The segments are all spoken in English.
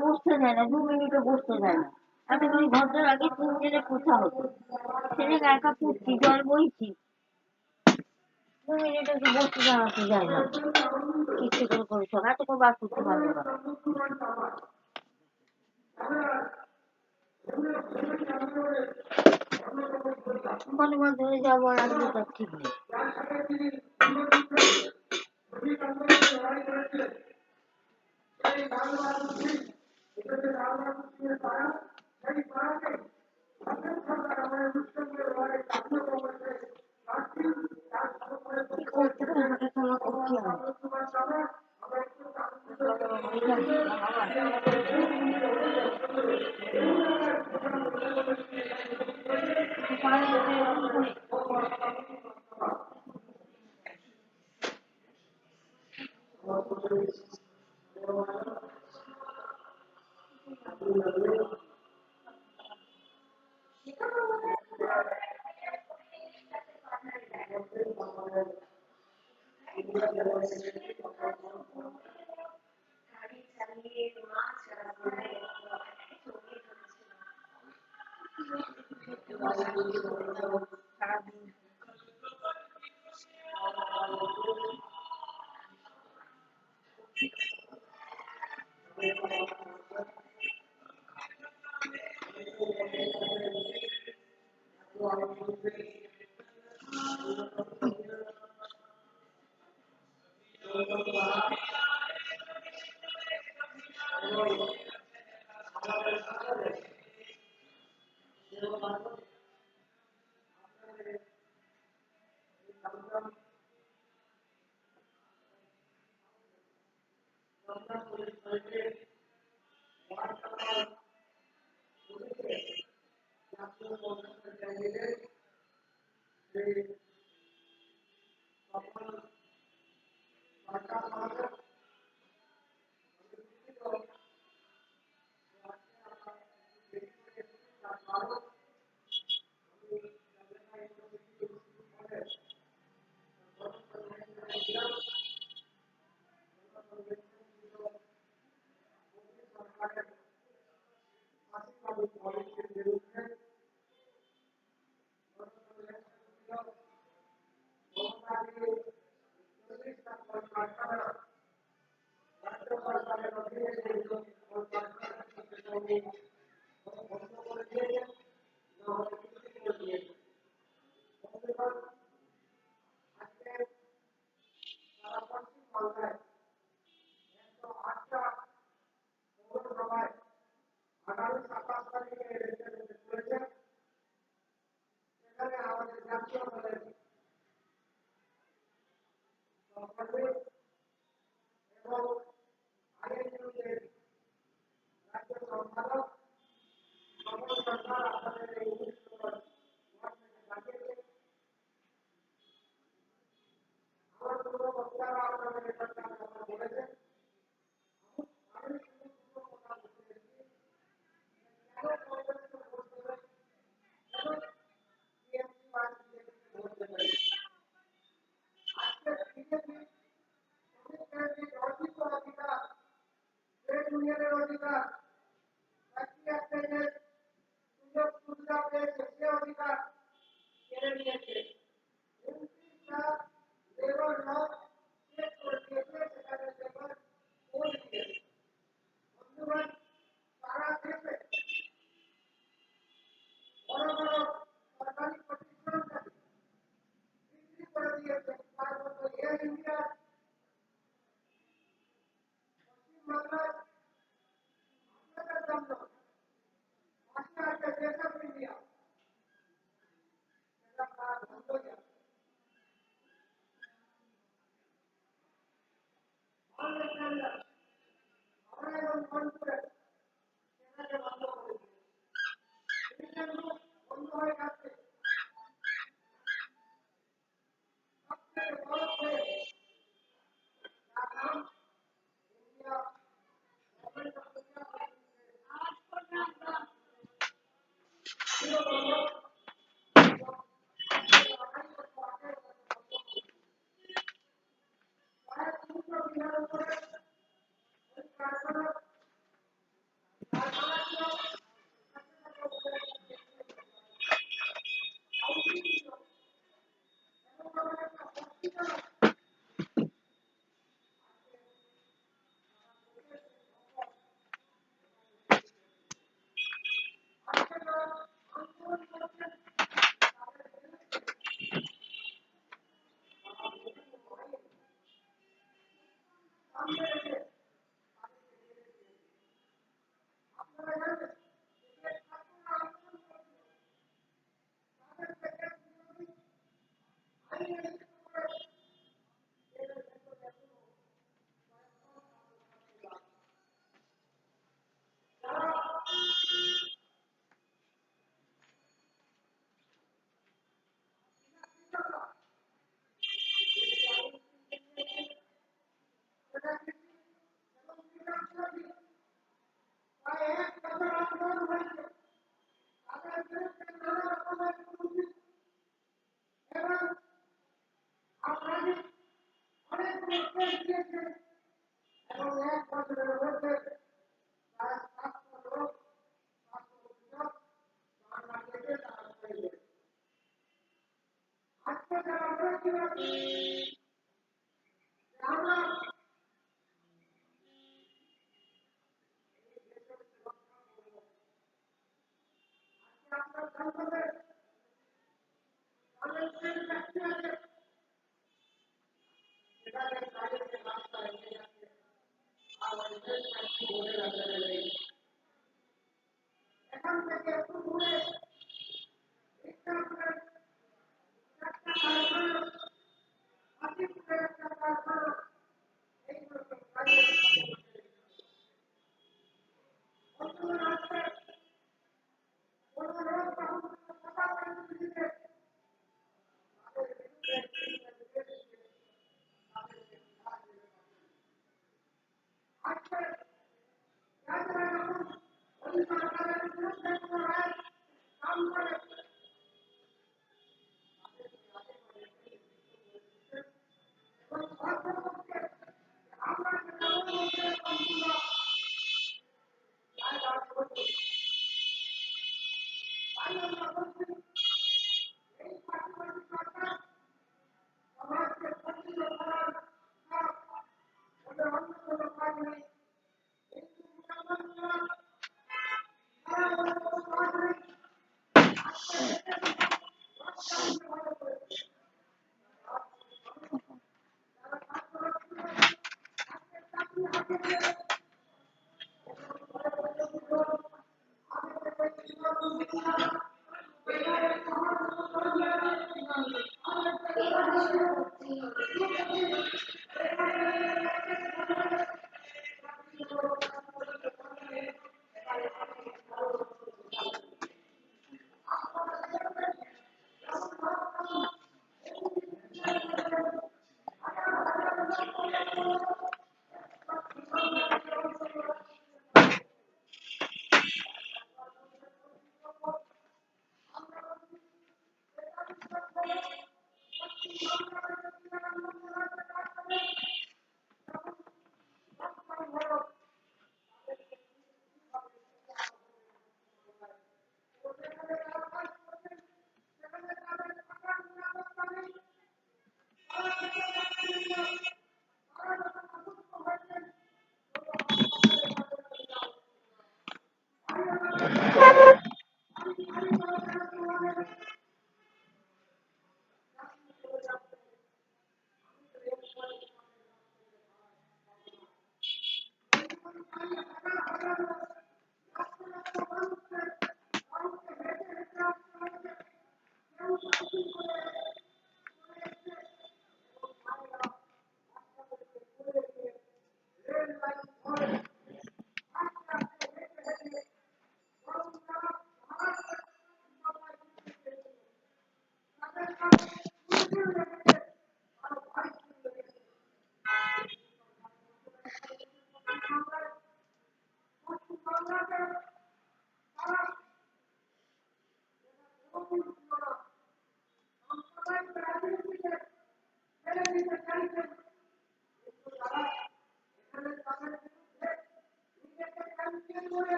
বসতে দেয় না, 2 মিনিটও বসতে দেয় না। এতগুলি ঘন্টার আগে 3 জনের পোছা হতো, ছেলেকে একা পুড়ছি, জল বইছি, 2 মিনিটও কি বসতে দাঁড়াতে যায় না। ইচ্ছে করে করে সব এতক্ষণ বার করতে পারবে না। কতবার ধরে যাবো আর আসবো তার ঠিক নেই।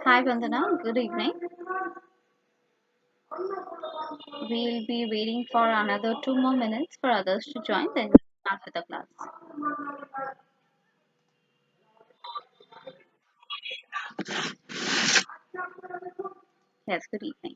Hi Vandana, good evening. We'll be waiting for another 2 more minutes for others to join, then we'll start with the class. Yes, good evening.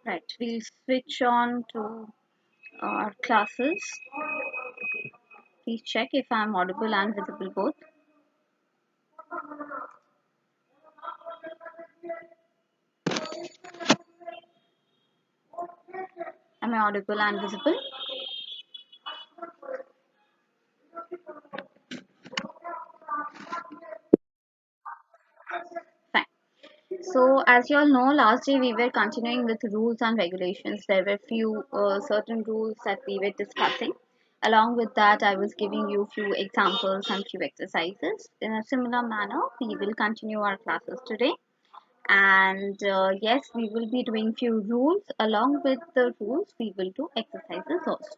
Right, we'll switch on to our classes. Please check if I'm audible and visible both. Am I audible and visible? Fine. So, as you all know, last day we were continuing with rules and regulations. There were few certain rules that we were discussing. Along with that, I was giving you few examples and few exercises. In a similar manner, we will continue our classes today. And yes, we will be doing few rules. Along with the rules, we will do exercises also.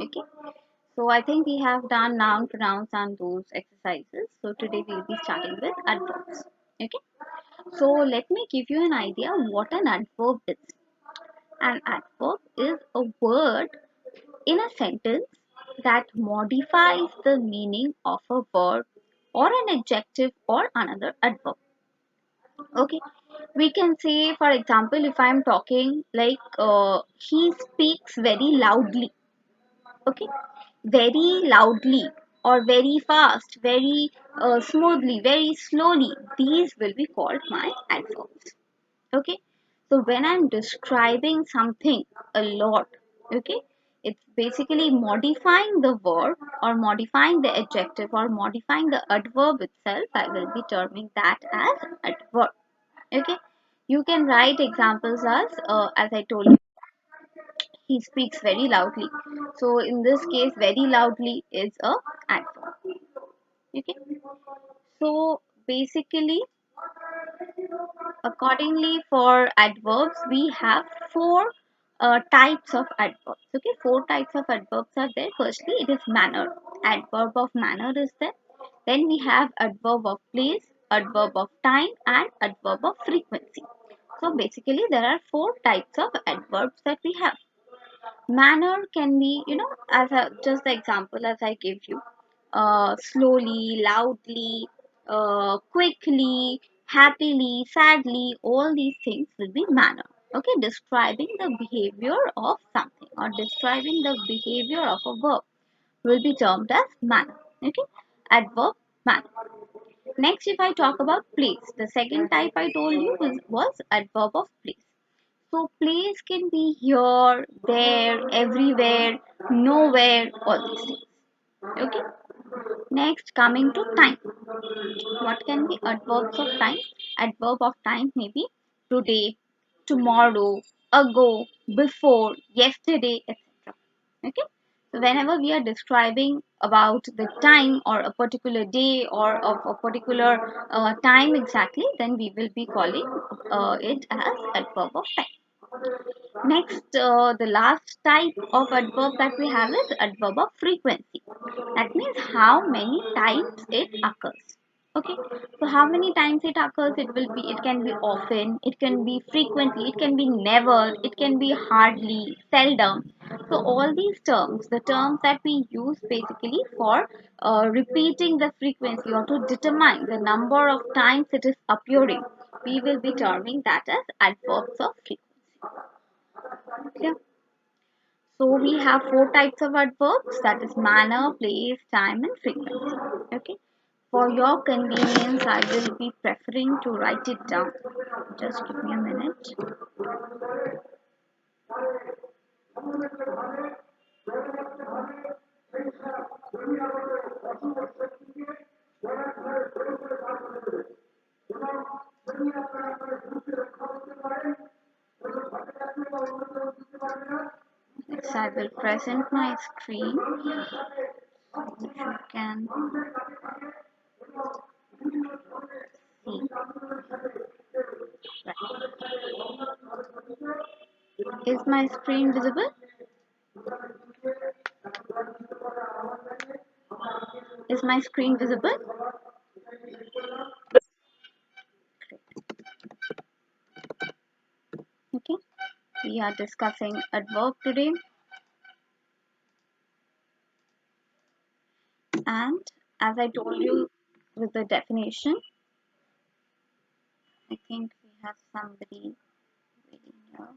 Okay. So I think we have done noun, pronouns, and those exercises. So today we'll be starting with adverbs. Okay. So let me give you an idea what an adverb is. An adverb is a word in a sentence that modifies the meaning of a word or an adjective or another adverb. Okay, we can say, for example, if I'm talking like he speaks very loudly. Okay, very loudly or very fast, very smoothly, very slowly. These will be called my adverbs. Okay, so when I'm describing something a lot, okay, it's basically modifying the word or modifying the adjective or modifying the adverb itself. I will be terming that as adverb. Okay, you can write examples as I told you, he speaks very loudly. So in this case, very loudly is a adverb. Okay, so basically, accordingly, for adverbs, we have four types of adverbs. Okay, four types of adverbs are there. Firstly, it is manner. Adverb of manner is there. Then we have adverb of place, adverb of time, and adverb of frequency. So basically, there are four types of adverbs that we have. Manner can be, as just the example as I gave you, slowly, loudly, quickly, happily, sadly, all these things will be manner. Okay, describing the behavior of something or describing the behavior of a verb will be termed as manner. Okay, adverb manner. Next, if I talk about place, the second type I told you was adverb of place. So place can be here, there, everywhere, nowhere, all these things. Okay. Next, coming to time. What can be adverbs of time? Adverb of time may be today, tomorrow, ago, before, yesterday, etc. Okay. So whenever we are describing about the time or a particular day or of a particular time exactly, then we will be calling it as adverb of time. Next, the last type of adverb that we have is adverb of frequency. That means how many times it occurs. Okay, so how many times it occurs? It can be often, it can be frequently, it can be never, it can be hardly, seldom. So all these terms, the terms that we use basically for repeating the frequency or to determine the number of times it is appearing, we will be terming that as adverbs of frequency. Yeah. So we have four types of adverbs, that is manner, place, time and frequency. Okay. For your convenience, I will be preferring to write it down. Just give me a minute. Yes, I will present my screen. If you can see. Right. Is my screen visible? Is my screen visible? Okay. We are discussing adverb today. And as I told you with the definition, I think we have somebody waiting here.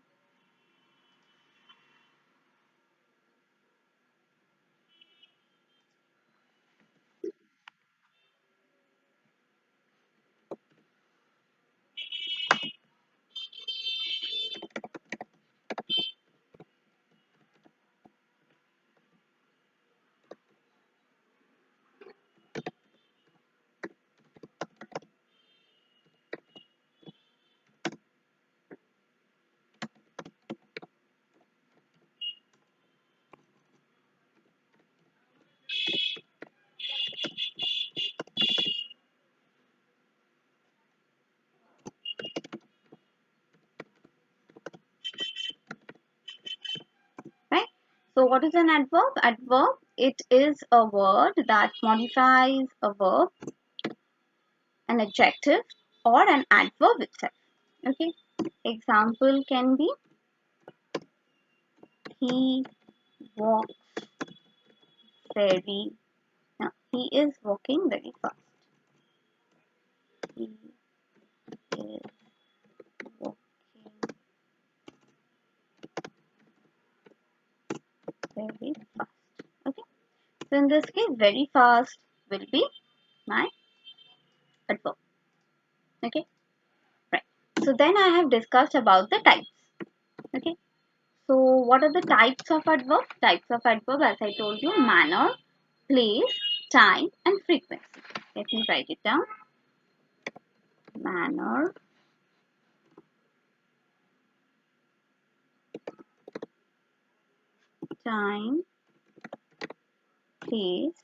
Right? So what is an adverb? Adverb, it is a word that modifies a verb, an adjective, or an adverb itself. Okay. Example can be he walks very. Now, he is walking very fast. He is walking very fast. Okay. So in this case, very fast will be my adverb. Okay. Right. So then I have discussed about the types. Okay. So what are the types of adverb? Types of adverb, as I told you, manner, place, time, and frequency. Let me write it down. Manner, time, place,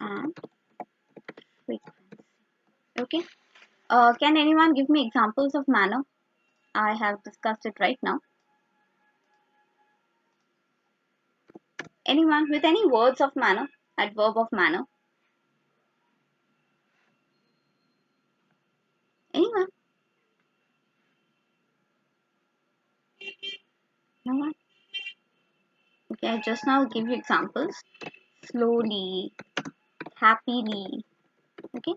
and frequency. Okay. Can anyone give me examples of manner? I have discussed it right now. Anyone with any words of manner? Adverb of manner? Anyone? No one? Okay, I just now give you examples. Slowly, happily. Okay.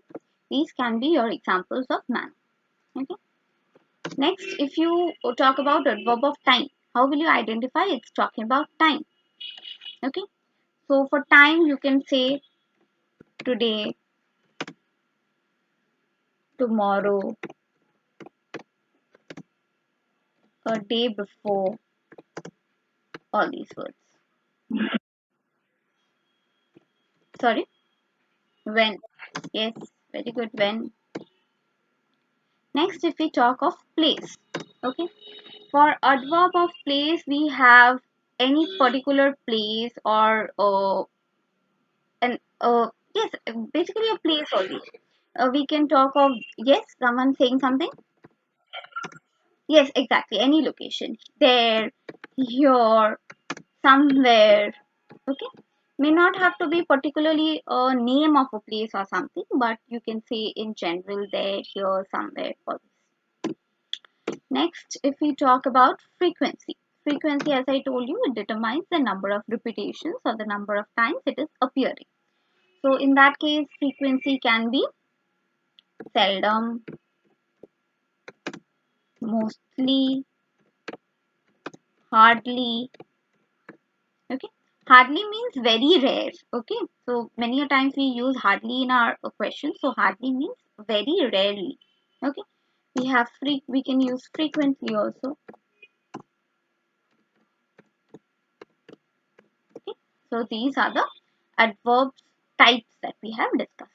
These can be your examples of manner. Okay. Next, if you talk about adverb of time, how will you identify it's talking about time? Okay. So for time, you can say today, tomorrow, a day before, all these words. Sorry, when. Yes, very good, when. Next, if we talk of place, okay. For adverb of place, we have any particular place or an yes, basically a place only. We can talk of, yes, someone saying something. Yes, exactly, any location. There, here, somewhere. Okay, may not have to be particularly a name of a place or something, but you can say in general there, here, somewhere. All this. Next, if we talk about frequency. Frequency, as I told you, it determines the number of repetitions or the number of times it is appearing. So in that case, frequency can be seldom, mostly, hardly. Okay, hardly means very rare. Okay, so many a times we use hardly in our questions. So hardly means very rarely. Okay, we have we can use frequently also. Okay, so these are the adverbs types that we have discussed.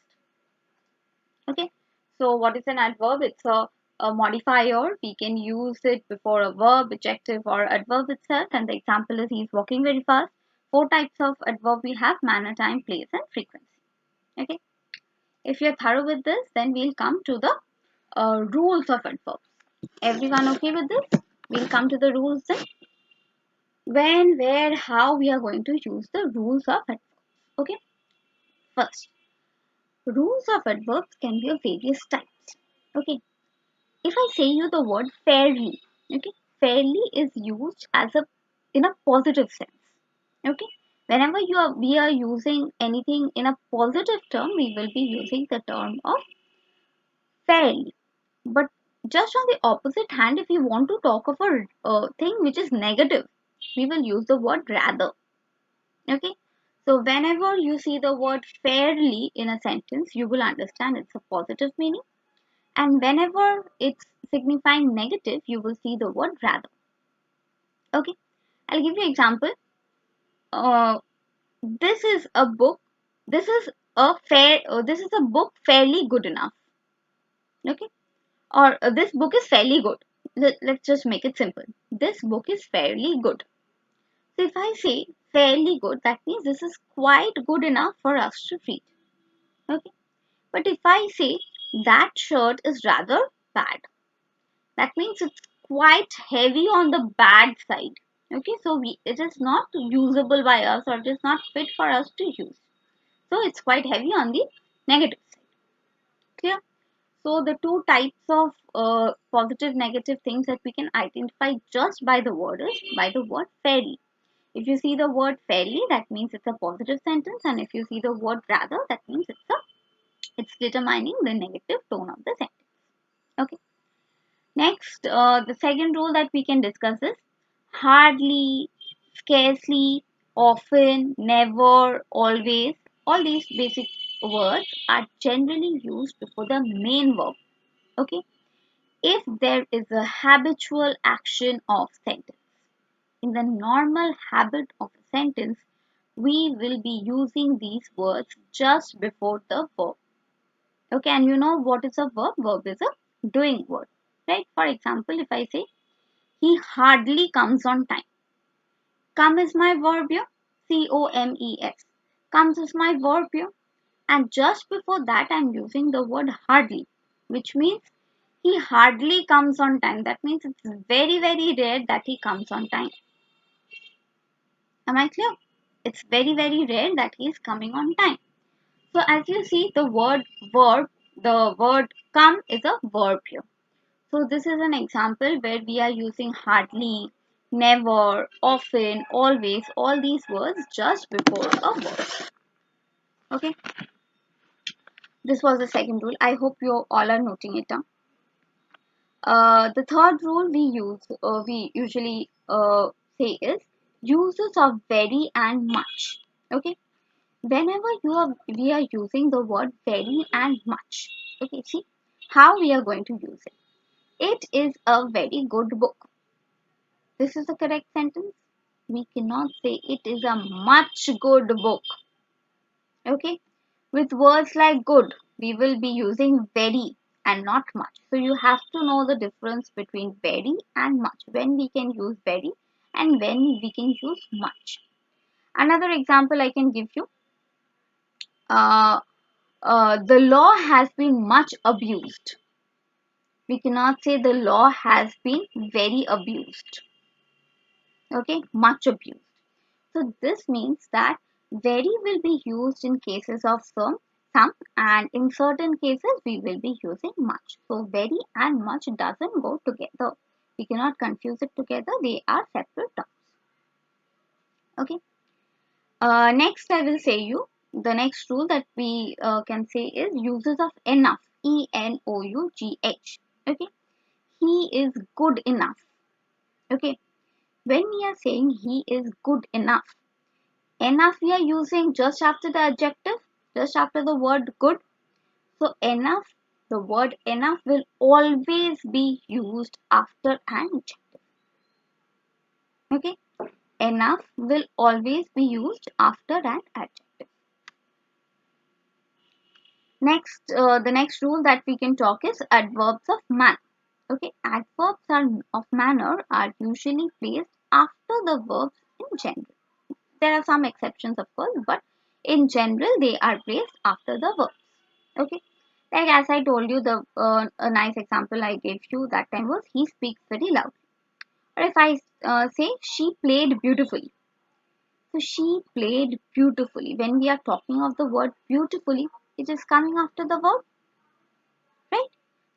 Okay, so what is an adverb? It's a modifier. We can use it before a verb, adjective, or adverb itself. And the example is he's walking very fast. Four types of adverb we have: manner, time, place, and frequency. Okay, if you're thorough with this, then we'll come to the rules of adverbs. Everyone okay with this? We'll come to the rules then. When, where, how we are going to use the rules of adverbs. Okay, first, rules of adverbs can be of various types. Okay, if I say you the word fairly, okay, fairly is used as a in a positive sense. Okay, whenever we are using anything in a positive term, we will be using the term of fairly. But just on the opposite hand, if you want to talk of a thing which is negative, we will use the word rather. Okay, so whenever you see the word fairly in a sentence, you will understand it's a positive meaning. And whenever it's signifying negative, you will see the word rather. Okay, I'll give you an example. Uh, this is a book. This is this is a book fairly good enough. Okay, or this book is fairly good. Let's just make it simple. This book is fairly good. So if I say fairly good, that means this is quite good enough for us to read. Okay, but if I say that shirt is rather bad, that means it's quite heavy on the bad side. Okay, so it is not usable by us, or it is not fit for us to use. So it's quite heavy on the negative side. Clear? So the two types of positive negative things that we can identify just by the word is by the word fairly. If you see the word fairly, that means it's a positive sentence, and if you see the word rather, that means it's determining the negative tone of the sentence. Okay. Next, the second rule that we can discuss is hardly, scarcely, often, never, always. All these basic words are generally used before the main verb. Okay. If there is a habitual action of sentence, in the normal habit of a sentence, we will be using these words just before the verb. Okay, and you know what is a verb? Verb is a doing word, right? For example, if I say, he hardly comes on time. Come is my verb here. Comes. Comes is my verb here. And just before that, I'm using the word hardly, which means he hardly comes on time. That means it's very, very rare that he comes on time. Am I clear? It's very, very rare that he is coming on time. So as you see, the word verb, the word come is a verb here. So this is an example where we are using hardly, never, often, always, all these words just before a verb. Okay, this was the second rule. I hope you all are noting it down. The third rule we usually say is uses of very and much. Okay, whenever we are using the word very and much. Okay, see how we are going to use it. It is a very good book. This is the correct sentence. We cannot say it is a much good book. Okay. With words like good, we will be using very and not much. So you have to know the difference between very and much. When we can use very and when we can use much. Another example I can give you. Uh, the law has been much abused. We cannot say the law has been very abused. Okay, much abused. So this means that very will be used in cases of some, and in certain cases we will be using much. So very and much doesn't go together. We cannot confuse it together. They are separate terms. Okay. Next I will say you the next rule that we can say is uses of enough. ENOUGH. Okay. He is good enough. Okay. When we are saying he is good enough, enough we are using just after the adjective, just after the word good. So enough, the word enough will always be used after an adjective. Okay, enough will always be used after an adjective. Next, the next rule that we can talk is adverbs of manner. Okay, of manner are usually placed after the verbs in general. There are some exceptions, of course, but in general, they are placed after the verbs. Okay. Like as I told you, the a nice example I gave you that time was he speaks very loud. Or if I say she played beautifully. So she played beautifully. When we are talking of the word beautifully, it is coming after the verb, right?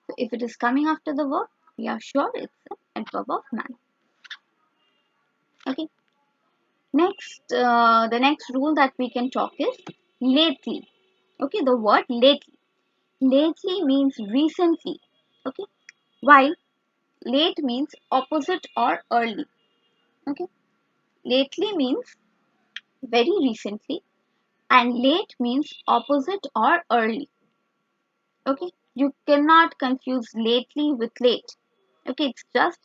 So if it is coming after the verb, we are sure it's an adverb of manner. Okay. Next, the next rule that we can talk is lately. Okay, the word lately. Lately means recently. Okay, while late means opposite or early. Okay, lately means very recently, and late means opposite or early. Okay, you cannot confuse lately with late. Okay, it's just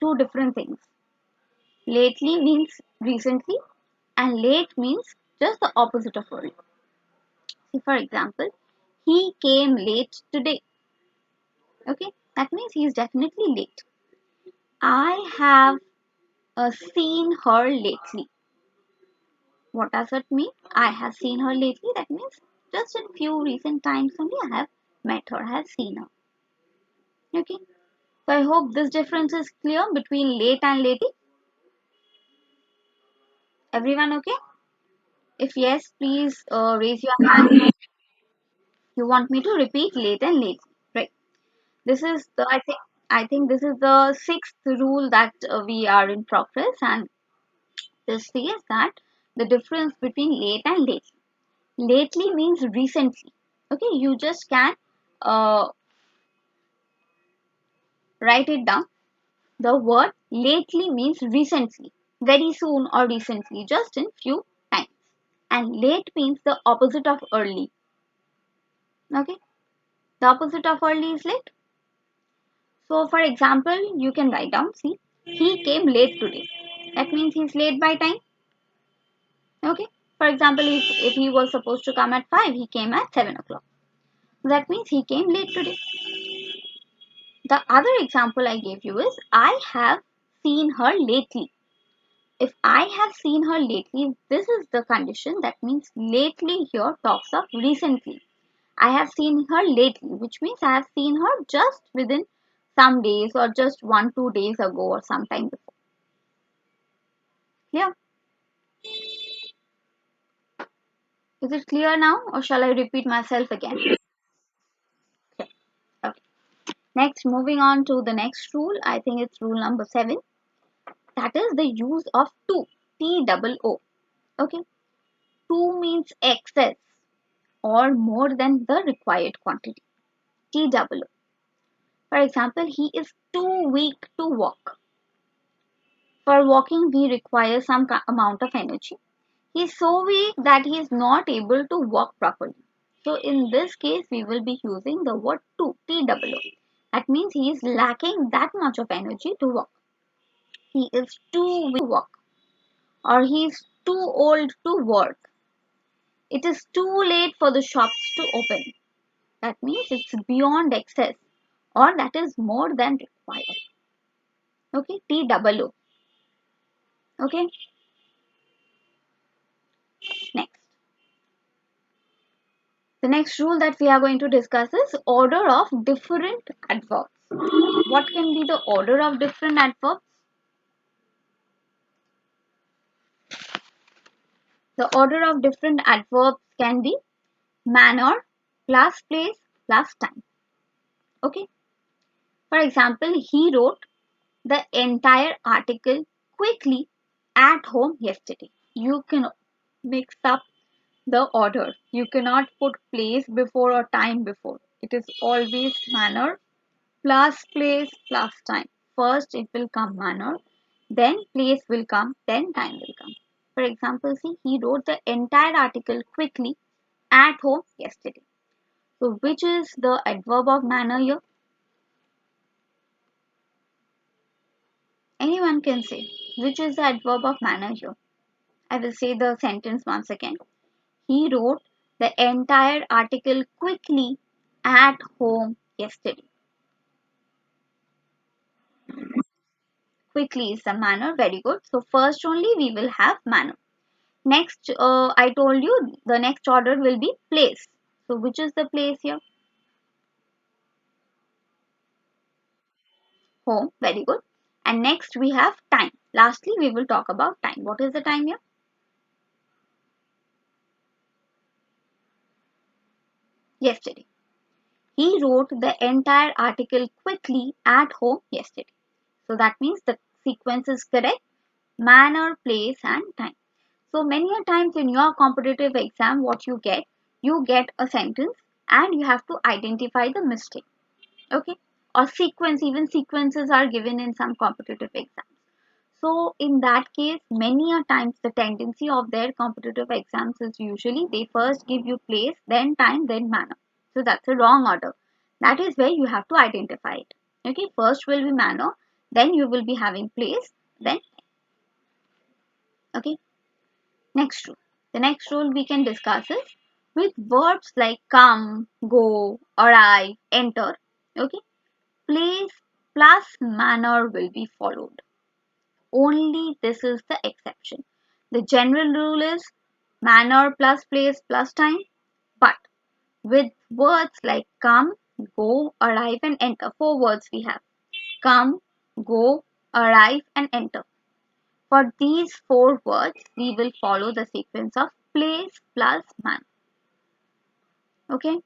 two different things. Lately means recently, and late means just the opposite of early. See, for example, he came late today. Okay, that means he is definitely late. I have seen her lately. What does that mean? I have seen her lately. That means just in few recent times only I have met her, I have seen her. Okay. So I hope this difference is clear between late and lately. Everyone okay? If yes, please raise your hand. You want me to repeat late and lately, right? This is the I think this is the sixth rule that we are in progress, and this says that the difference between late and lately. Lately means recently. Okay, you just can uh, write it down. The word lately means recently, very soon or recently, just in few times. And late means the opposite of early. Okay, the opposite of early is late. So, for example, you can write down, see, he came late today. That means he's late by time. Okay, for example, if he was supposed to come at 5, he came at 7 o'clock. That means he came late today. The other example I gave you is I have seen her lately. If I have seen her lately, this is the condition. That means lately here talks of recently. I have seen her lately, which means I have seen her just within some days or just 1-2 days ago or sometime before. Yeah. Is it clear now or shall I repeat myself again? Okay. Next, moving on to the next rule. I think it's rule number 7. That is the use of to. T-double-O. Okay. To means excess or more than the required quantity. T-double-O. For example, he is too weak to walk. For walking, we require some amount of energy. He is so weak that he is not able to walk properly. So in this case, we will be using the word to, T-double-O. That means he is lacking that much of energy to walk. He is too weak to walk. Or he is too old to work. It is too late for the shops to open. That means it's beyond excess or that is more than required. Okay, T-double-O. Okay, next. The next rule that we are going to discuss is order of different adverbs. What can be the order of different adverbs? The order of different adverbs can be manner plus place plus time. Okay. For example, he wrote the entire article quickly at home yesterday. You can mix up the order. You cannot put place before or time before. It is always manner plus place plus time. First it will come manner, then place will come, then time will come. For example, see, he wrote the entire article quickly at home yesterday. So which is the adverb of manner here? Anyone can say. Which is the adverb of manner here? I will say the sentence once again. He wrote the entire article quickly at home yesterday. Quickly is the manner. Very good. So first only we will have manner. Next, I told you the next order will be place. So which is the place here? Home. Very good. And next we have time. Lastly, we will talk about time. What is the time here? Yesterday. He wrote the entire article quickly at home yesterday. So that means the sequence is correct. Manner, place and time. So many a times in your competitive exam, what you get a sentence and you have to identify the mistake. Okay, or sequence, even sequences are given in some competitive exams. So in that case, many a times the tendency of their competitive exams is usually they first give you place, then time, then manner. So that's a wrong order. That is where you have to identify it. Okay, first will be manner, then you will be having place, then okay. Next rule. The next rule we can discuss is with verbs like come, go, arrive, enter. Okay, place plus manner will be followed. Only this is the exception. The general rule is manner plus place plus time, but with words like come, go, arrive and enter. 4 words we have. Come, go, arrive and enter. For these 4 words, we will follow the sequence of place plus manner. Okay.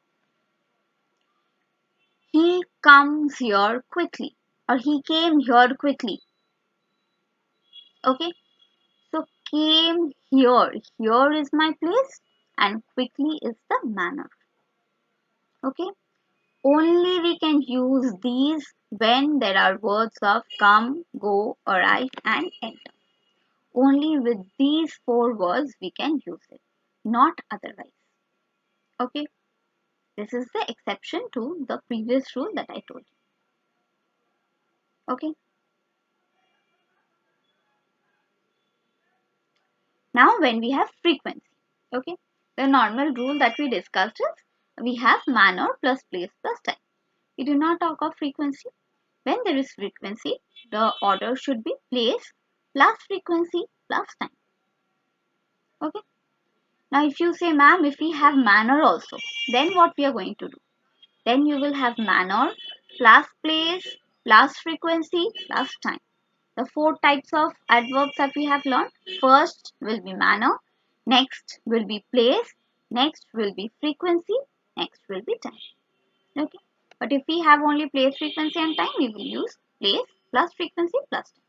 He comes here quickly or he came here quickly. Okay. So came here. Here is my place and quickly is the manner. Okay. Only we can use these when there are words of come, go, arrive and enter. Only with these four words we can use it, not otherwise. Okay. This is the exception to the previous rule that I told you. Okay. Now when we have frequency, okay, the normal rule that we discussed is we have manner plus place plus time. We do not talk of frequency. When there is frequency, the order should be place plus frequency plus time. Okay. Now if you say, ma'am, if we have manner also, then what we are going to do? Then you will have manner plus place plus frequency plus time. The four types of adverbs that we have learned. First will be manner, next will be place, next will be frequency, next will be time. Okay. But if we have only place, frequency and time, we will use place plus frequency plus time.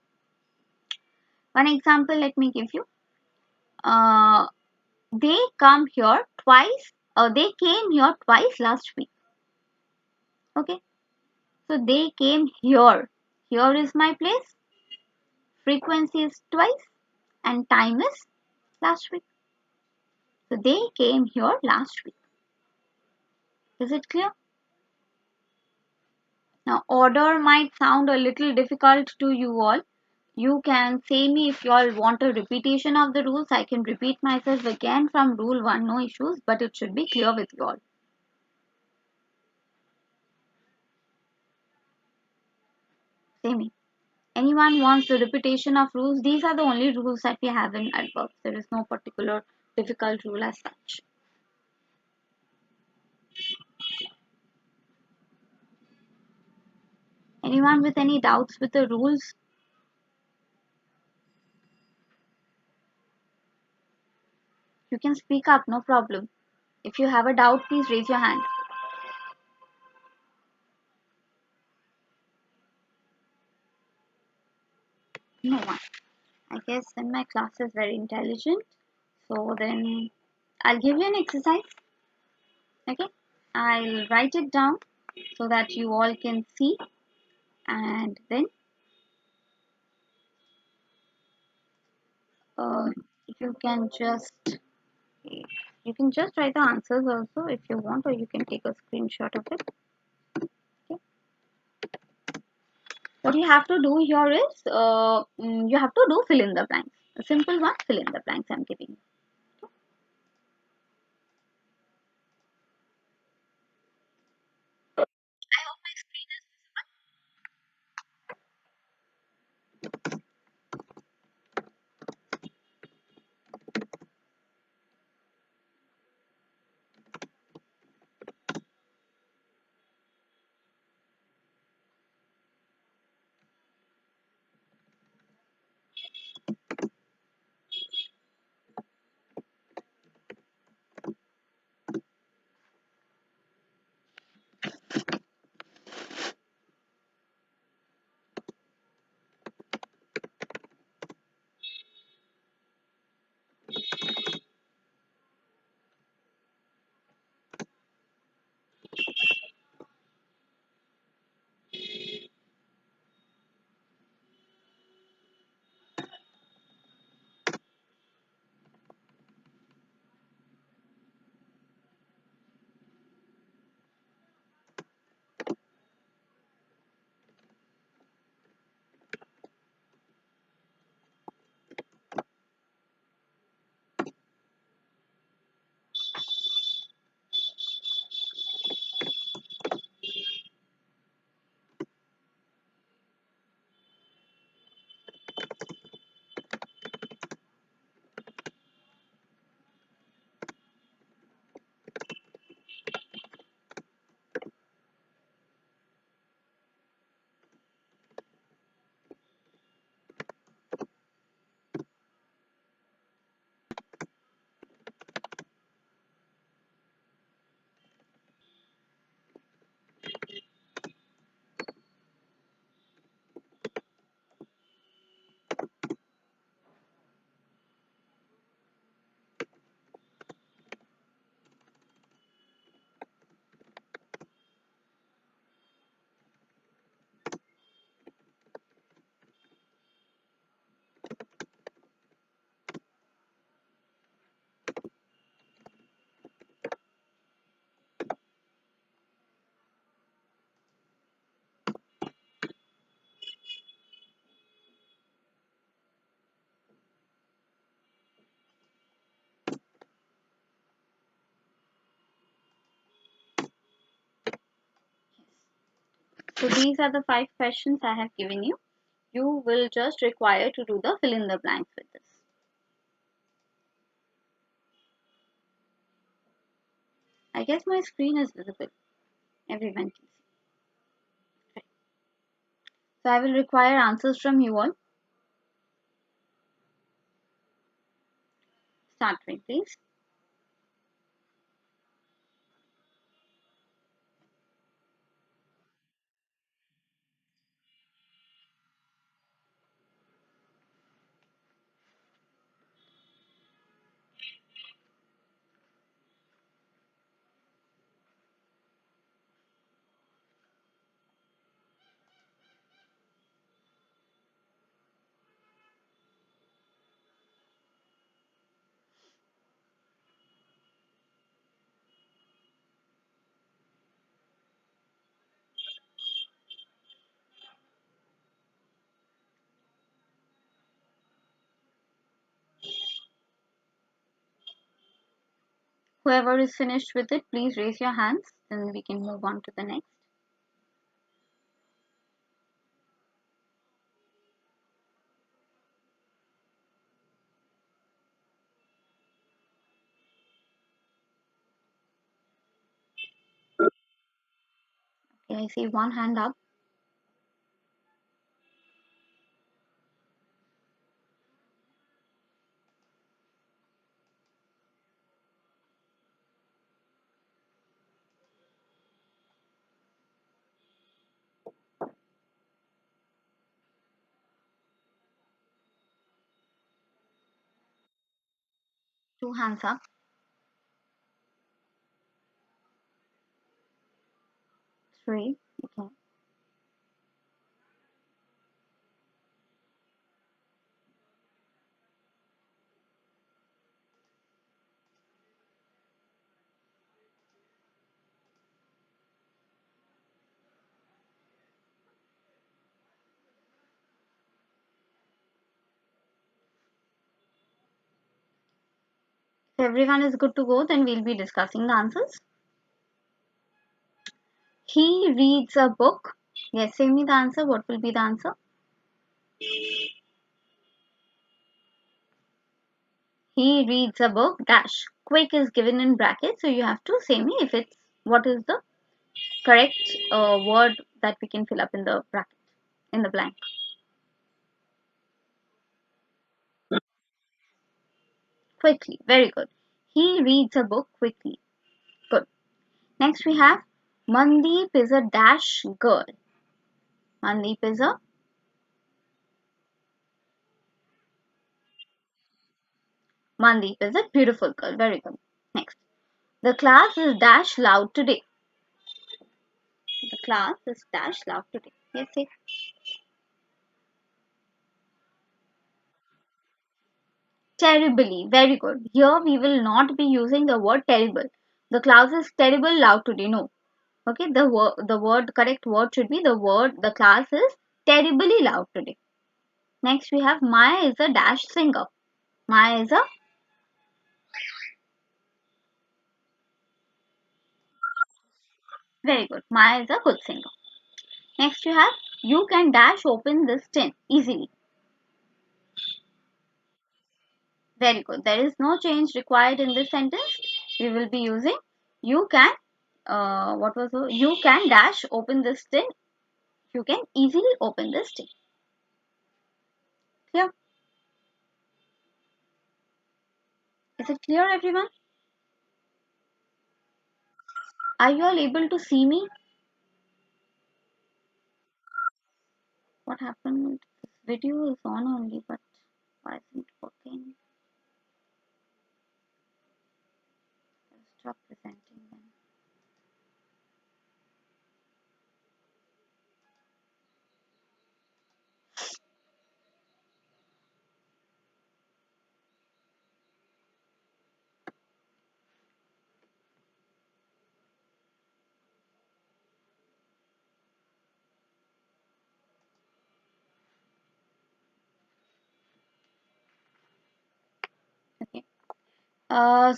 One example let me give you. They come here twice, or they came here twice last week. Okay. So they came here. Here is my place. Frequency is twice and time is last week. So they came here last week. Is it clear? Now order might sound a little difficult to you all. You can say me if you all want a repetition of the rules. I can repeat myself again from rule 1, no issues, but it should be clear with you all. Say me. Anyone wants the repetition of rules? These are the only rules that we have in adverbs. There is no particular difficult rule as such. Anyone with any doubts with the rules? You can speak up, no problem. If you have a doubt, please raise your hand. No one. I guess then my class is very intelligent. So then I'll give you an exercise. Okay. I'll write it down so that you all can see, and then uh, you can just write the answers also if you want, or you can take a screenshot of it. Okay. What you have to do here is you have to do fill in the blanks. A simple one, fill in the blanks I'm giving you. I hope my screen is visible. So these are the 5 questions I have given you. You will just require to do the fill in the blanks with this. I guess my screen is visible. Everyone can see. Right. So I will require answers from you all. Start with please. Whoever is finished with it, please raise your hands. Then we can move on to the next. Okay, I see one hand up. Two hands up. Three. Okay. If everyone is good to go, then we'll be discussing the answers. He reads a book. Yes, say me the answer. What will be the answer? He reads a book dash. Quick is given in brackets, so you have to say me if it's what is the correct word that we can fill up in the bracket, in the blank. Quickly. Very good. He reads a book quickly. Good. Next we have Mandeep is a dash girl. Mandeep is a beautiful girl. Very good. Next. The class is dash loud today. The class is dash loud today. Yes, say. Terribly. Very good. Here we will not be using the word terrible. The class is terrible loud today. No. Okay. The correct word should be the class is terribly loud today. Next we have Maya is a dash singer. Maya is a very good. Maya is a good singer. Next you have you can dash open this tin easily. Very good. There is no change required in this sentence. We will be using you can you can dash open this tin. You can easily open this tin. Clear? Is it clear everyone? Are you all able to see me? What happened? This video is on only but why isn't it working? Stop presenting then. Okay.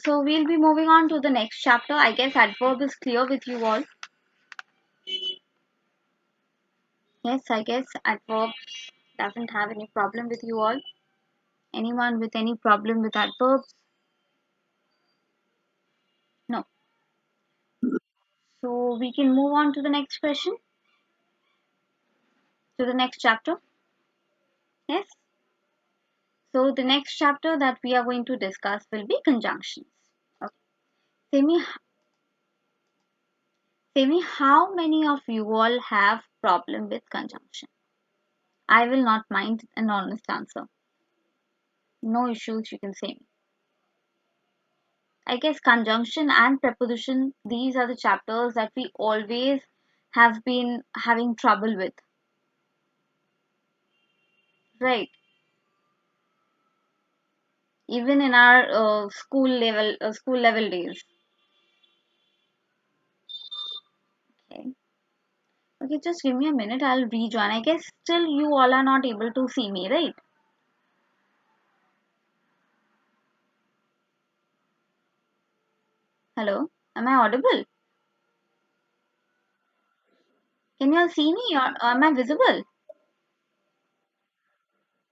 So we'll be moving on to the next chapter. I guess adverb is clear with you all. Yes, I guess adverbs doesn't have any problem with you all. Anyone with any problem with adverbs? No. So we can move on to the next question, to the next chapter. Yes. So the next chapter that we are going to discuss will be conjunctions. Okay. Say me how many of you all have problem with conjunction? I will not mind an honest answer. No issues, you can say me. I guess conjunction and preposition, these are the chapters that we always have been having trouble with. Right. Even in our school level days. Okay. Okay, just give me a minute. I'll rejoin. I guess still you all are not able to see me, right? Hello? Am I audible? Can you all see me or am I visible?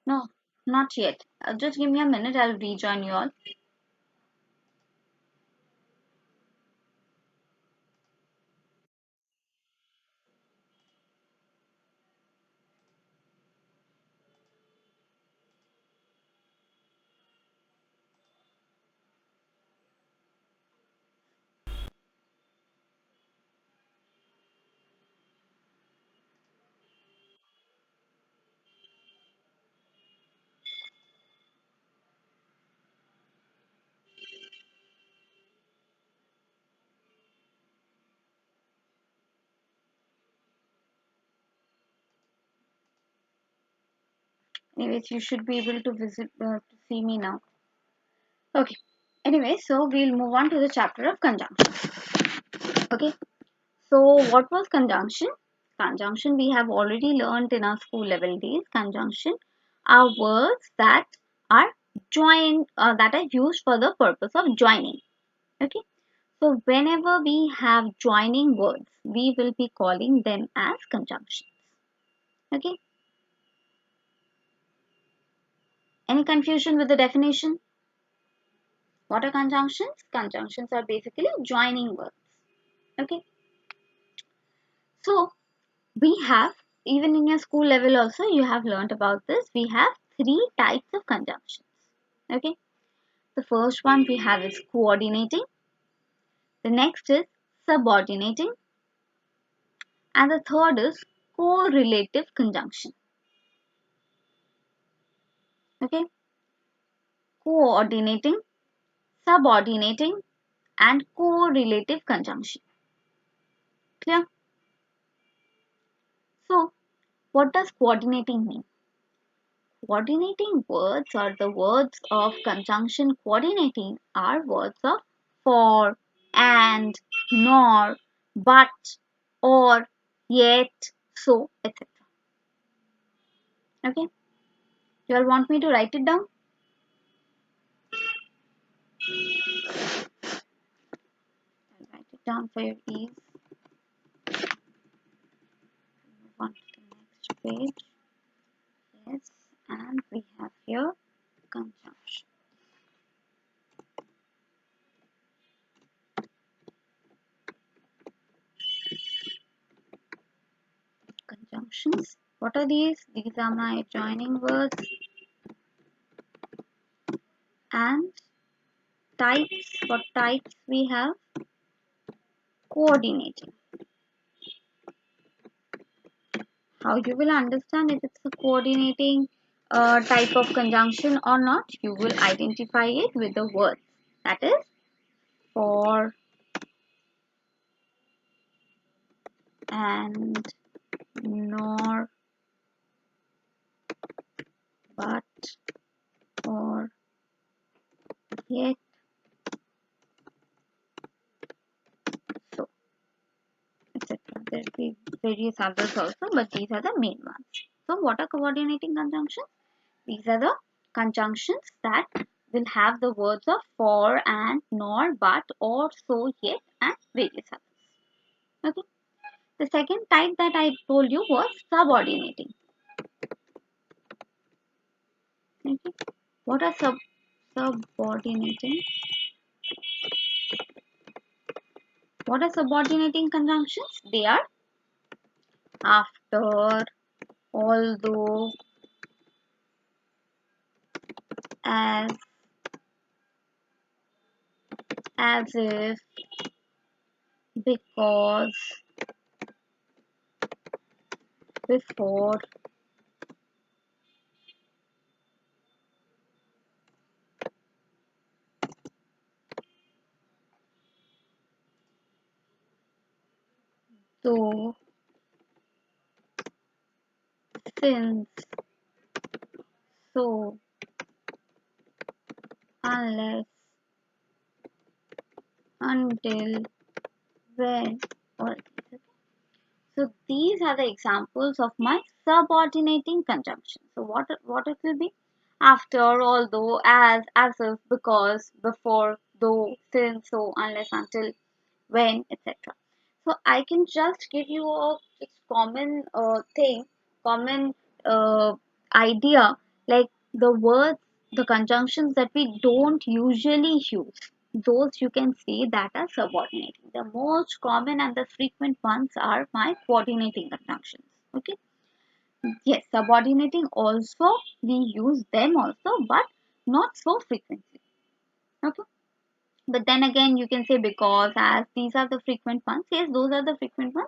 No, not yet. Just give me a minute. I'll rejoin you all. Anyways, you should be able to to see me now. Okay. Anyway, so we'll move on to the chapter of conjunction. Okay. So what was conjunction? Conjunction we have already learned in our school level days. Conjunction are words that are that are used for the purpose of joining. Okay. So whenever we have joining words, we will be calling them as conjunctions. Okay. Any confusion with the definition? What are conjunctions? Conjunctions are basically joining words. Okay. So we have, even in your school level also, you have learnt about this. We have three types of conjunctions. Okay. The first one we have is coordinating. The next is subordinating. And the third is correlative conjunction. Okay. Coordinating, subordinating, and correlative conjunction. Clear? So, what does coordinating mean? Coordinating words or the words of conjunction coordinating are words of for, and, nor, but, or, yet, so, etc. Okay? You all want me to write it down? I'll write it down for your ease. Move on to the next page. Yes, and we have here conjunction. Conjunctions. What are these? These are my joining words. And types. What types we have? Coordinating. How you will understand if it's a coordinating type of conjunction or not? You will identify it with the word. That is for, and, nor, but, or, yet, so, etc. There will be various others also, but these are the main ones. So what are coordinating conjunctions? These are the conjunctions that will have the words of for, and, nor, but, or, so, yet, and various others. Okay. The second type that I told you was subordinating. Okay. What are subordinating? What are subordinating conjunctions? They are after, although, as if, because, before, though, since, so, unless, until, when, or so these are the examples of my subordinating conjunction. So what it will be? After, although, as if, because, before, though, since, so, unless, until, when, etc. So I can just give you a common common uh, idea, like the words, the conjunctions that we don't usually use. Those you can say that are subordinating. The most common and the frequent ones are my coordinating conjunctions. Okay. Yes, subordinating also we use them also, but not so frequently. Okay. But then again, you can say because, as, these are the frequent ones. Yes, those are the frequent ones.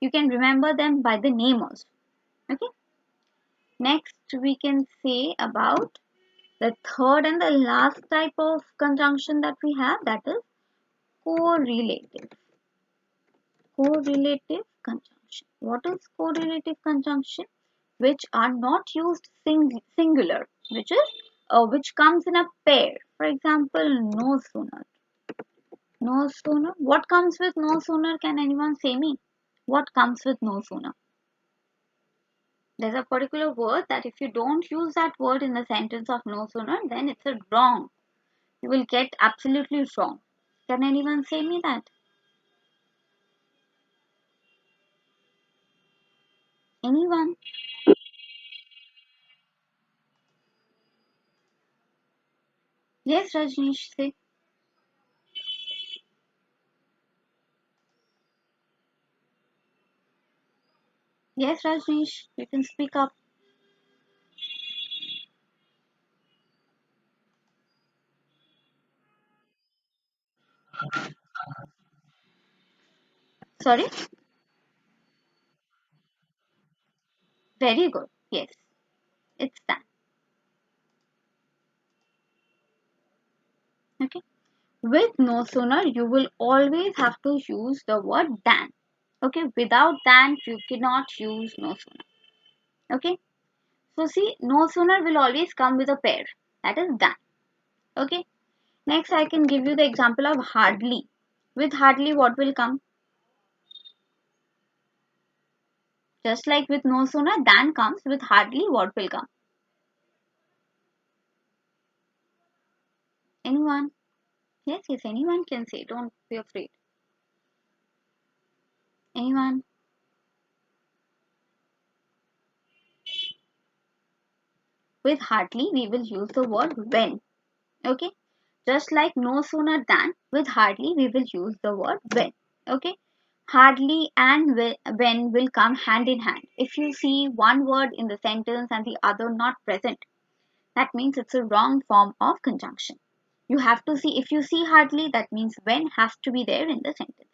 You can remember them by the name also. Okay. Next, we can say about the third and the last type of conjunction that we have, that is correlative. Correlative conjunction. What is correlative conjunction? Which are not used singular, which comes in a pair. For example, no sooner. No sooner. What comes with no sooner? Can anyone say me? What comes with no sooner? There's a particular word that if you don't use that word in the sentence of no sooner, then it's a wrong. You will get absolutely wrong. Can anyone say me that? Anyone? Yes, Rajneesh, say. Yes, Rajneesh, you can speak up. Sorry? Very good. Yes, it's that. Okay. With no sooner, you will always have to use the word than. Okay. Without than, you cannot use no sooner. Okay. So see, no sooner will always come with a pair. That is than. Okay. Next, I can give you the example of hardly. With hardly, what will come? Just like with no sooner, than comes. With hardly, what will come? Anyone? Yes, yes, anyone can say. Don't be afraid. Anyone? With hardly, we will use the word when. Okay. Just like no sooner than, with hardly, we will use the word when. Okay. Hardly and when will come hand in hand. If you see one word in the sentence and the other not present, that means it's a wrong form of conjunction. You have to see, if you see hardly, that means when has to be there in the sentence.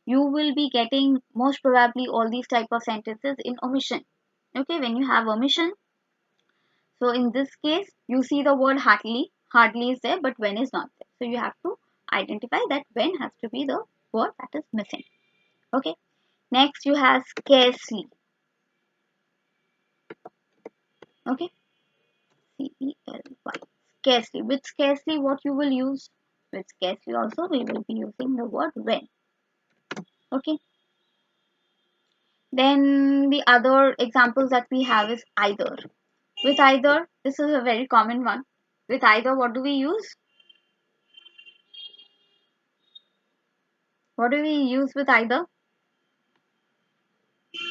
You will be getting most probably all these type of sentences in omission. Okay, when you have omission, so in this case, you see the word hardly is there, but when is not there. So you have to identify that when has to be the word that is missing. Okay. Next you have scarcely. Okay. C-E-L-Y. Scarcely. With scarcely, what you will use? With scarcely also, we will be using the word when. Okay. Then the other examples that we have is either. With either, this is a very common one. With either, what do we use? What do we use with either?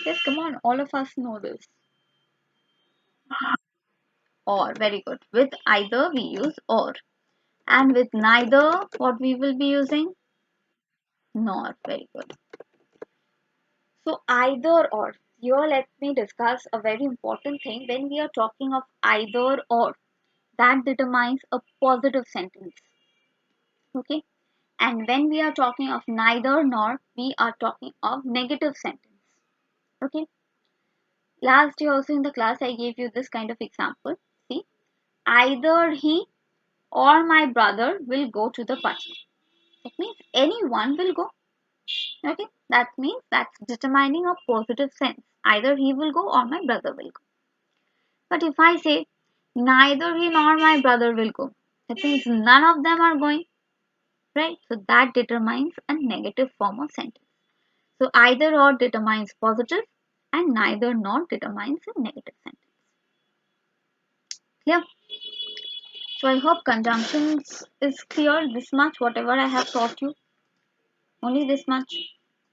Yes, come on, all of us know this. Or, very good. With either we use or. And with neither, what we will be using? Nor. Very good. So either or. Here let me discuss a very important thing. When we are talking of either or, that determines a positive sentence. Okay. And when we are talking of neither nor, we are talking of negative sentence. Okay. Last year also in the class I gave you this kind of example. See, either he or my brother will go to the party. That means anyone will go. Okay, that means that's determining a positive sense. Either he will go or my brother will go. But if I say neither he nor my brother will go, that means none of them are going, right? So that determines a negative form of sentence. So either or determines positive and neither nor determines a negative sentence. Clear? So I hope conjunctions is clear this much, whatever I have taught you. Only this much.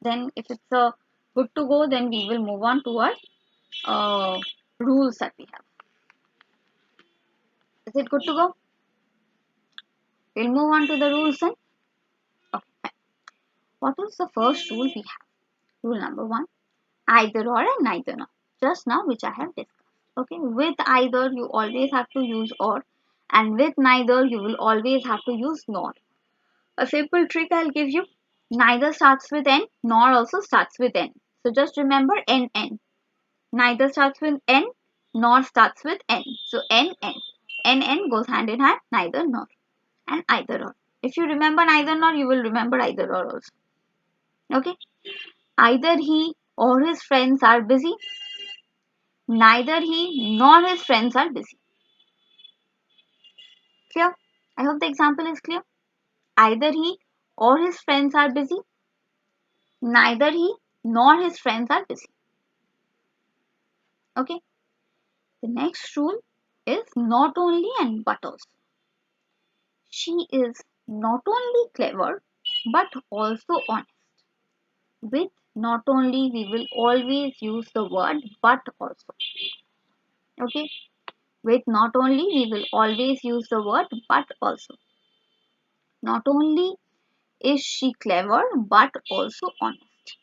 Then if it's good to go, then we will move on to our rules that we have. Is it good to go? We'll move on to the rules then. Okay, fine. What is the first rule we have? Rule number one, either or and neither nor. Just now, which I have discussed. Okay, with either you always have to use or, and with neither you will always have to use nor. A simple trick I'll give you. Neither starts with N, nor also starts with N. So just remember N N. Neither starts with N, nor starts with N. So N N. N N goes hand in hand, neither nor. And either or. If you remember neither nor, you will remember either or also. Okay? Either he or his friends are busy. Neither he nor his friends are busy. Clear? I hope the example is clear. Either he or his friends are busy. Neither he nor his friends are busy. Okay? The next rule is not only and but also. She is not only clever but also honest. With not only we will always use the word but also. Okay? With not only we will always use the word but also. Not only is she clever but also honest.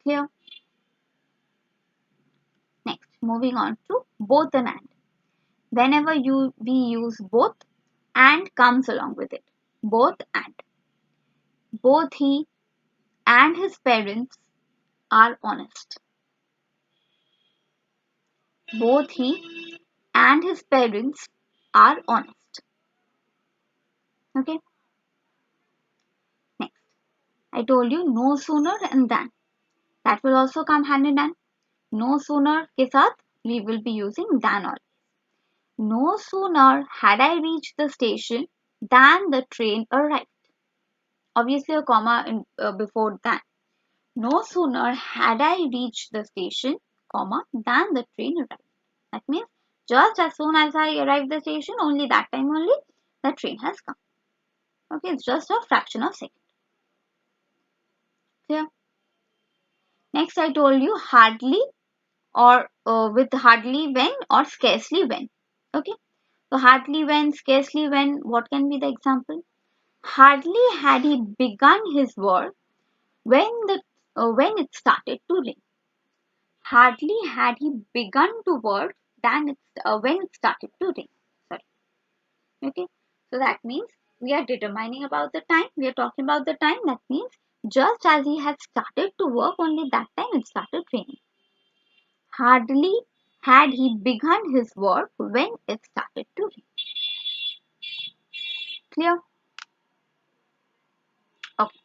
Clear? Next, moving on to both and. Whenever we use both, and comes along with it. Both and. Both he and his parents are honest. Both he and his parents are honest. Okay. Next, I told you no sooner and than. That will also come hand in hand. No sooner के साथ we will be using than all. No sooner had I reached the station than the train arrived. Obviously a comma before than. No sooner had I reached the station, comma, than the train arrived. That means just as soon as I arrived the station, only that time only the train has come. Okay, it's just a fraction of a second. Clear? Next, I told you hardly or with hardly when or scarcely when. Okay, so hardly when, scarcely when, what can be the example? Hardly had he begun his work when it started to rain. Hardly had he begun to work when it started to rain. Sorry. Okay. So that means we are determining about the time. We are talking about the time. That means just as he had started to work, only that time it started raining. Hardly had he begun his work when it started to rain. Clear? Okay.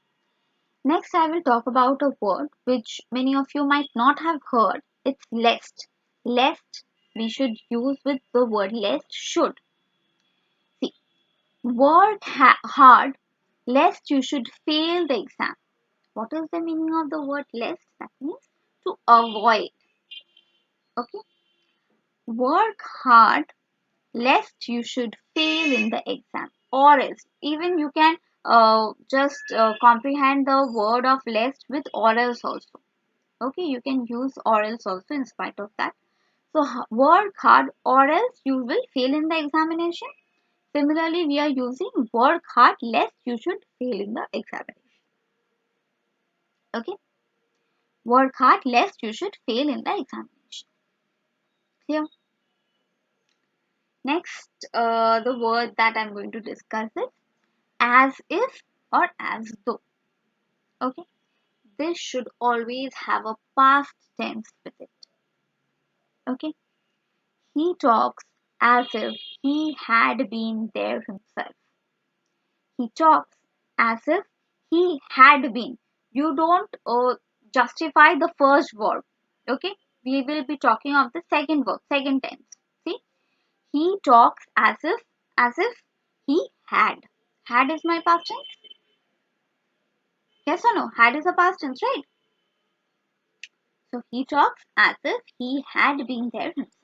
Next, I will talk about a word which many of you might not have heard. It's lest. Lest we should use with the word lest should. See, work hard lest you should fail the exam. What is the meaning of the word lest? That means to avoid. Okay. Work hard lest you should fail in the exam. Or else, even you can just comprehend the word of lest with or else also. Okay, you can use or else also in spite of that. So work hard or else you will fail in the examination. Similarly, we are using work hard lest you should fail in the examination. Okay, work hard lest you should fail in the examination. Clear? Next, the word that I'm going to discuss is as if or as though. Okay, this should always have a past tense with it. Okay, he talks as if he had been there himself. He talks as if he had been. You don't justify the first verb. Okay, we will be talking of the second verb, second tense. See, he talks as if he had. Had is my past tense. Yes or no? Had is a past tense, right? So he talks as if he had been there himself.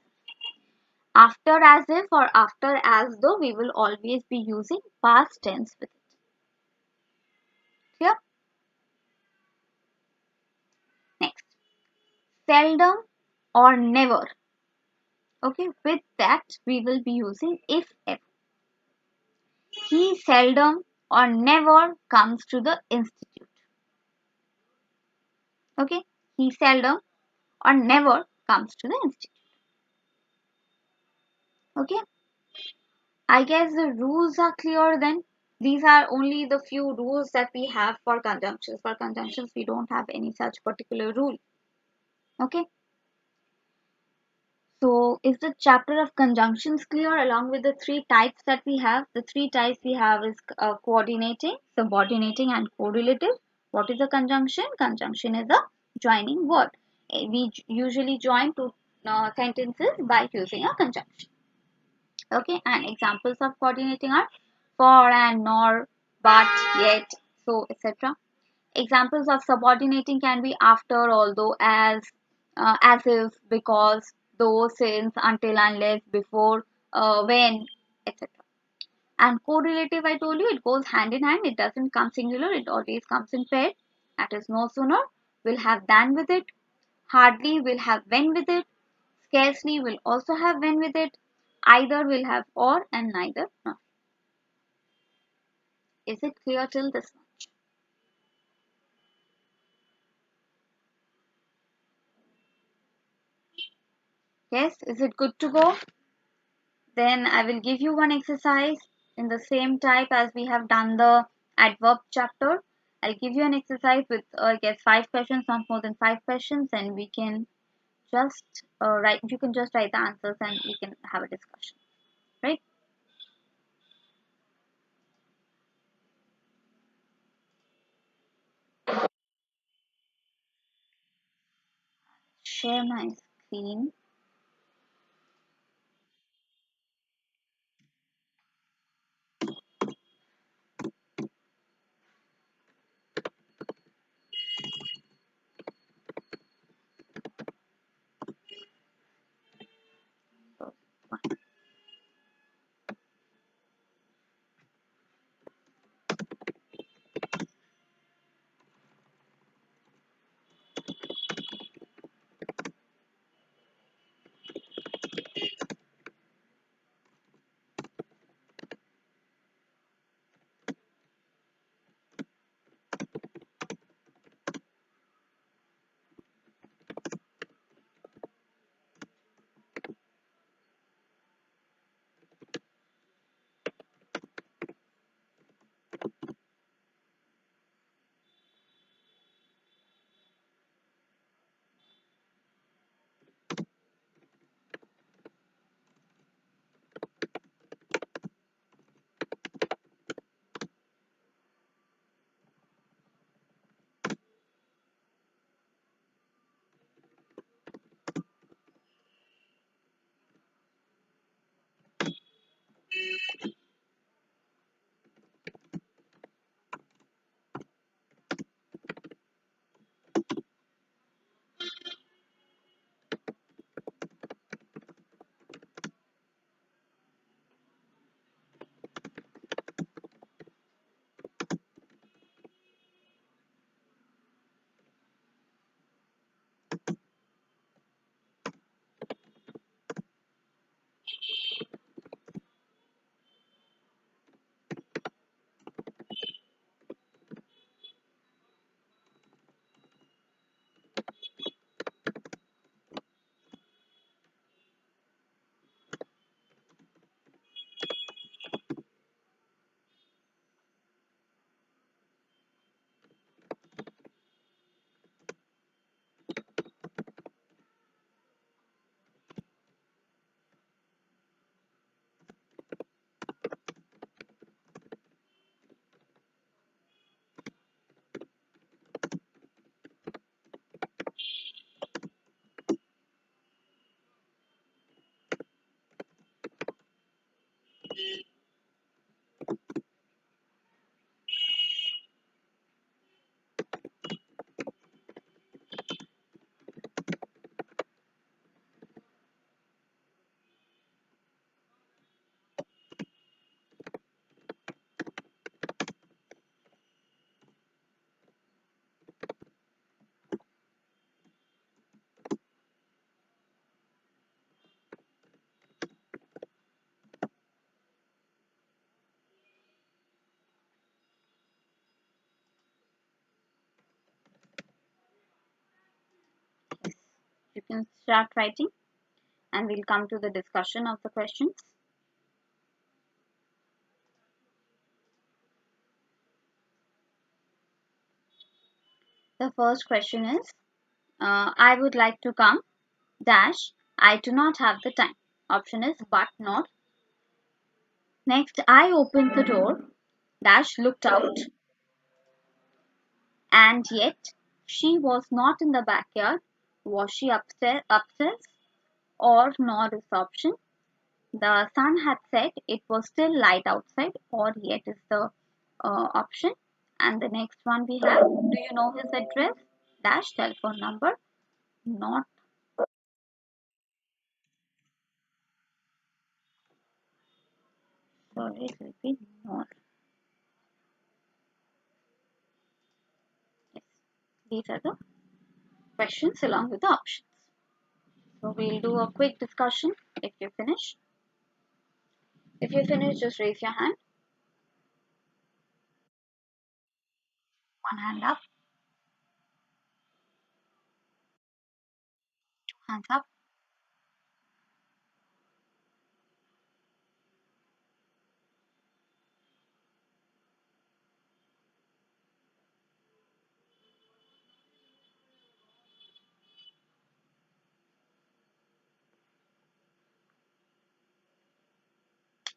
After as if or after as though, we will always be using past tense with it. Clear? Next, seldom or never. Okay, with that we will be using if ever. He seldom or never comes to the institute. Okay, he seldom or never comes to the institute. Okay, I guess the rules are clear then. These are only the few rules that we have for conjunctions. For conjunctions, we don't have any such particular rule. Okay. So, is the chapter of conjunctions clear along with the three types that we have? The three types we have is coordinating, subordinating, and correlative. What is a conjunction? Conjunction is a joining word. We usually join two sentences by using a conjunction. Okay, and examples of coordinating are for and nor, but, yet, so, etc. Examples of subordinating can be after, although, as if, because, though, since, until, unless, before, when, etc. And correlative, I told you, it goes hand in hand. It doesn't come singular. It always comes in pair. That is no sooner will have than with it. Hardly will have when with it. Scarcely will also have when with it. Either will have or and neither not. Is it clear till this much? Yes, is it good to go? Then I will give you one exercise in the same type as we have done the adverb chapter. I'll give you an exercise with I guess 5 questions, not more than 5 questions, and we can just write. You can just write the answers, and we can have a discussion. Right? Share my screen. So, can start writing and we'll come to the discussion of the questions. The first question is, I would like to come, dash, I do not have the time. Option is but, not. Next, I opened the door, dash, looked out, and yet she was not in the backyard. Was she upstairs? Or not is the option. The sun had set, it was still light outside, or yet is the option. And the next one we have, do you know his address? Dash, telephone number, not. Sorry, it will be not. Yes, these are the questions along with the options. So we'll do a quick discussion if you finish. If you finish, just raise your hand. One hand up, two hands up.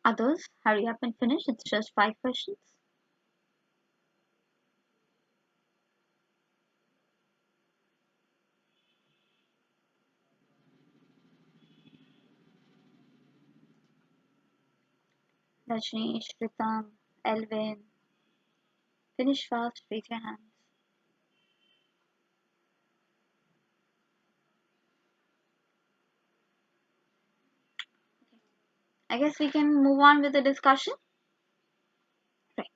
Others, hurry up and finish. It's just 5 questions. Rajneesh, Ritam, Elvin, finish fast, raise your hands. I guess we can move on with the discussion. Right.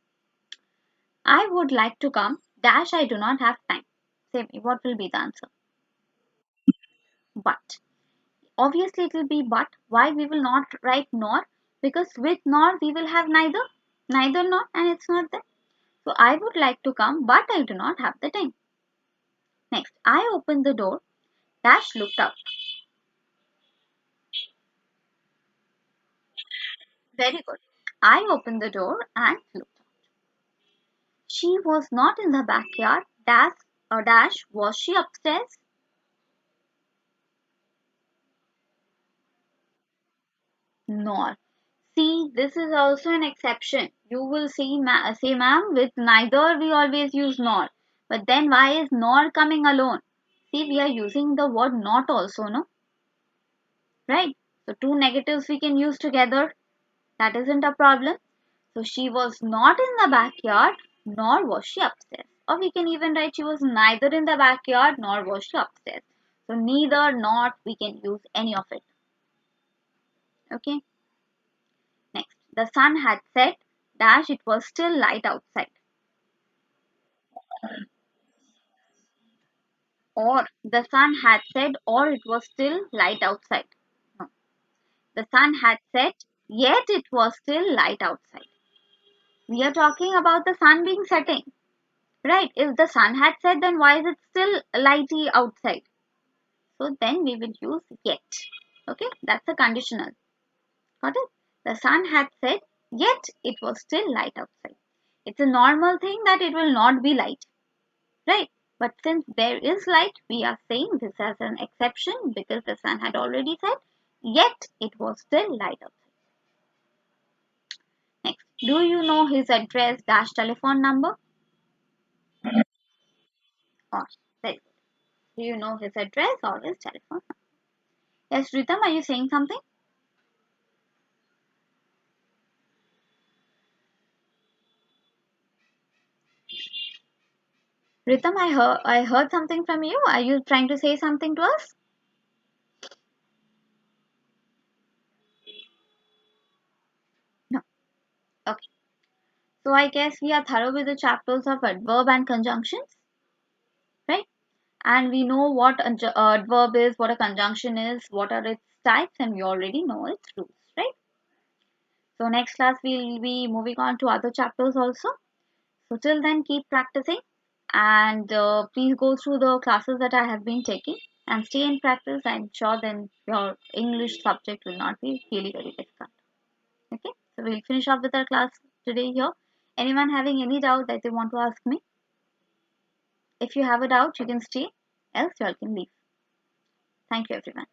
I would like to come, dash, I do not have time. Say me, what will be the answer? But. Obviously it will be but. Why we will not write nor? Because with nor we will have neither nor, and it's not there. So I would like to come, but I do not have the time. Next, I opened the door, dash, looked out. Very good. I opened the door and looked out. She was not in the backyard, dash, or dash, was she upstairs? Nor. See, this is also an exception. You will see, say ma'am, with neither we always use nor. But then why is nor coming alone? See, we are using the word not also, no? Right? So two negatives we can use together. That isn't a problem. So she was not in the backyard, nor was she upstairs. Or we can even write she was neither in the backyard, nor was she upstairs. So neither, not, we can use any of it. Okay? Next, the sun had set, dash, it was still light outside. Or the sun had set, or it was still light outside. No. The sun had set, yet it was still light outside. We are talking about the sun being setting. Right? If the sun had set, then why is it still lighty outside? So then we will use yet. Okay? That's a conditional. Got it? The sun had set, yet it was still light outside. It's a normal thing that it will not be light. Right? But since there is light, we are saying this as an exception because the sun had already set, yet it was still light outside. Next, do you know his address dash telephone number? Or, very good. Do you know his address or his telephone number? Yes, Ritam, are you saying something? Ritam, I heard something from you. Are you trying to say something to us? No. Okay. So I guess we are thorough with the chapters of adverb and conjunctions, right? And we know what adverb is, what a conjunction is, what are its types, and we already know its rules, right? So next class we'll be moving on to other chapters also. So till then, keep practicing and please go through the classes that I have been taking. and stay in practice. I'm sure then your English subject will not be really very difficult. Okay, so we'll finish up with our class today here. Anyone having any doubt that they want to ask me? If you have a doubt, you can stay, else you all can leave. Thank you, everyone.